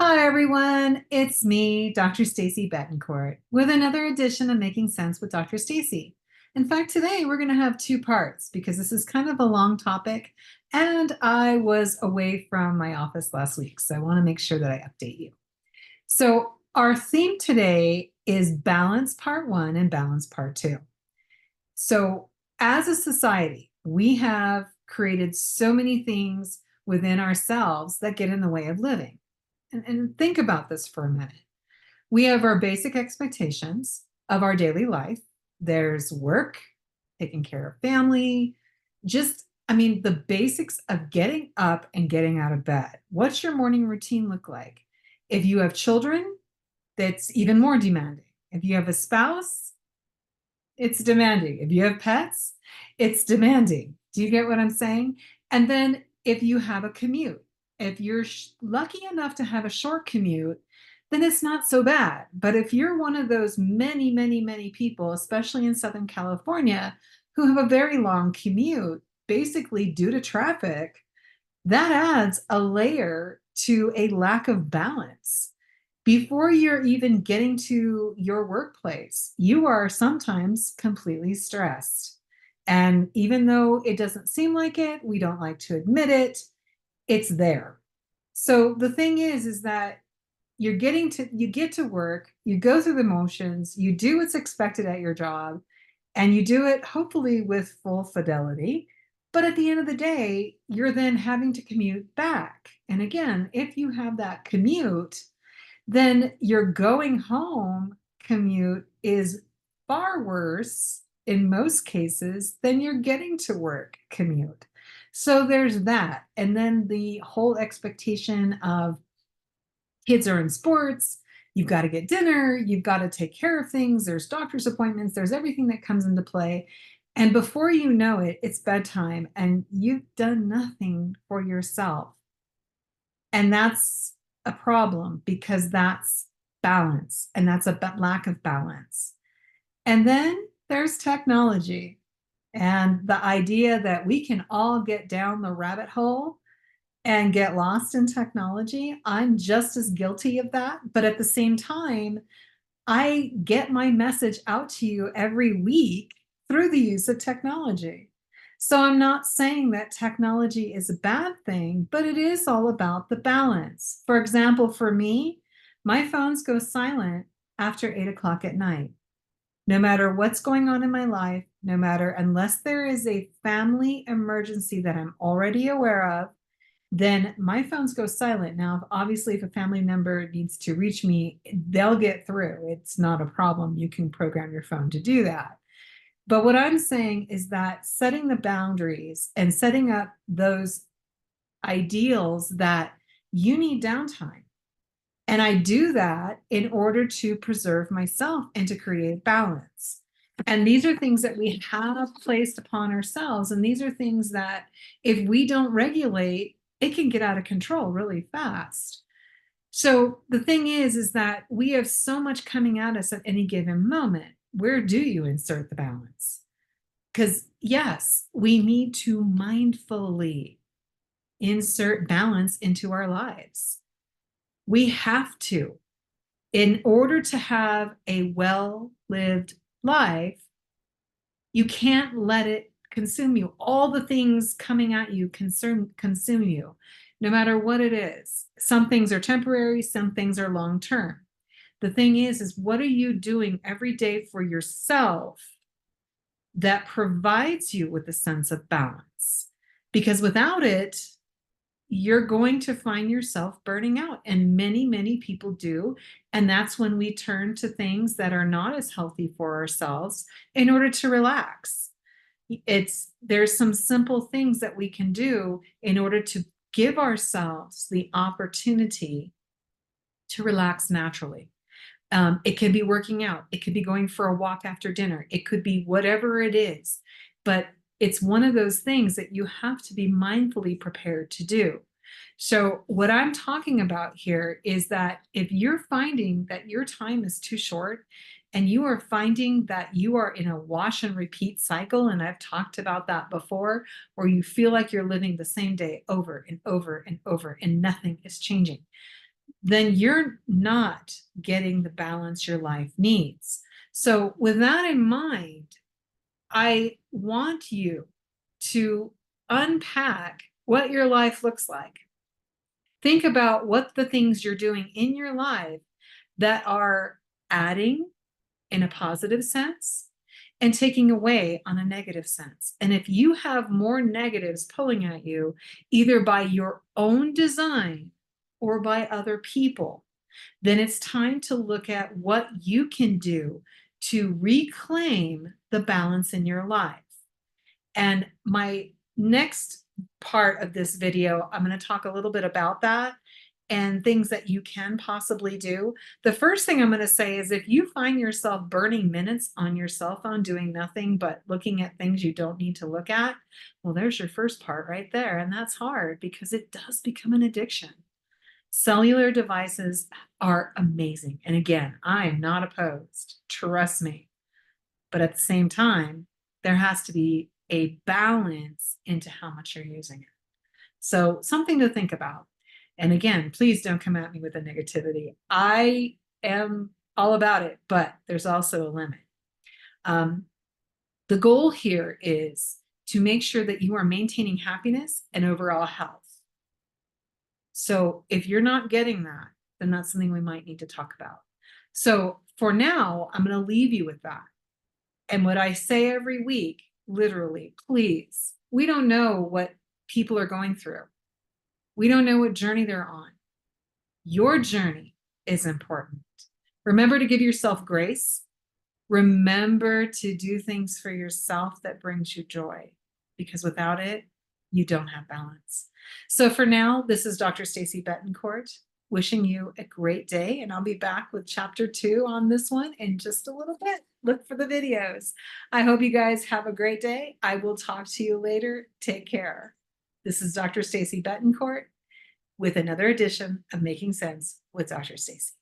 Hi everyone, it's me, Dr. Stacy Betancourt, with another edition of Making Sense with Dr. Stacy. In fact, today we're going to have two parts because this is kind of a long topic and I was away from my office last week, so I want to make sure that I update you. So our theme today is balance part one and balance part two. So as a society, we have created so many things within ourselves that get in the way of living. And think about this for a minute. We have our basic expectations of our daily life. There's work, taking care of family, the basics of getting up and getting out of bed. What's your morning routine look like? If you have children, that's even more demanding. If you have a spouse, it's demanding. If you have pets, it's demanding. Do you get what I'm saying? And then if you have a commute, if you're lucky enough to have a short commute, then it's not so bad. But if you're one of those many, many, many people, especially in Southern California, who have a very long commute, basically due to traffic, that adds a layer to a lack of balance. Before you're even getting to your workplace, you are sometimes completely stressed. And even though it doesn't seem like it, we don't like to admit it, it's there. So the thing is that you get to work, you go through the motions, you do what's expected at your job, and you do it hopefully with full fidelity. But at the end of the day, you're then having to commute back. And again, if you have that commute, then your going home commute is far worse in most cases than your getting to work commute. So there's that. And then the whole expectation of kids are in sports, you've got to get dinner, you've got to take care of things, there's doctor's appointments, there's everything that comes into play. And before you know it, it's bedtime and you've done nothing for yourself. And that's a problem because that's balance and that's a lack of balance. And then there's technology and the idea that we can all get down the rabbit hole and get lost in technology. I'm just as guilty of that. But at the same time, I get my message out to you every week through the use of technology. So I'm not saying that technology is a bad thing, but it is all about the balance. For example, for me, my phones go silent after 8 o'clock at night. No matter what's going on in my life, no matter, unless there is a family emergency that I'm already aware of, then my phones go silent. Now, obviously, if a family member needs to reach me, they'll get through. It's not a problem. You can program your phone to do that. But what I'm saying is that setting the boundaries and setting up those ideals that you need downtime. And I do that in order to preserve myself and to create balance. And these are things that we have placed upon ourselves. And these are things that if we don't regulate, it can get out of control really fast. So the thing is that we have so much coming at us at any given moment. Where do you insert the balance? Because yes, we need to mindfully insert balance into our lives. We have to. In order to have a well-lived life, you can't let it consume you. All the things coming at you consume you, no matter what it is. Some things are temporary, some things are long-term. The thing is what are you doing every day for yourself that provides you with a sense of balance? Because without it, you're going to find yourself burning out. And many, many people do. And that's when we turn to things that are not as healthy for ourselves in order to relax. There's some simple things that we can do in order to give ourselves the opportunity to relax naturally. It can be working out. It could be going for a walk after dinner. It could be whatever it is. But it's one of those things that you have to be mindfully prepared to do. So what I'm talking about here is that if you're finding that your time is too short and you are finding that you are in a wash and repeat cycle, and I've talked about that before, where you feel like you're living the same day over and over and over and nothing is changing. then you're not getting the balance your life needs. So, with that in mind, I want you to unpack what your life looks like. Think about what the things you're doing in your life that are adding in a positive sense and taking away on a negative sense. And if you have more negatives pulling at you, either by your own design or by other people, then it's time to look at what you can do to reclaim the balance in your life. And my next part of this video, I'm going to talk a little bit about that and things that you can possibly do. The first thing I'm going to say is if you find yourself burning minutes on your cell phone doing nothing but looking at things you don't need to look at, well, there's your first part right there. And that's hard because it does become an addiction. Cellular devices are amazing. And again, I am not opposed, trust me. But at the same time, there has to be a balance into how much you're using it. So something to think about. And again, please don't come at me with the negativity. I am all about it, but there's also a limit. The goal here is to make sure that you are maintaining happiness and overall health. So if you're not getting that, then that's something we might need to talk about. So for now, I'm going to leave you with that. And what I say every week, literally, please, we don't know what people are going through. We don't know what journey they're on. Your journey is important. Remember to give yourself grace. Remember to do things for yourself that brings you joy, because without it, you don't have balance. So for now, this is Dr. Stacey Betancourt wishing you a great day, and I'll be back with chapter 2 on this one in just a little bit. Look for the videos. I hope you guys have a great day. I will talk to you later. Take care. This is Dr. Stacey Betancourt with another edition of Making Sense with Dr. Stacey.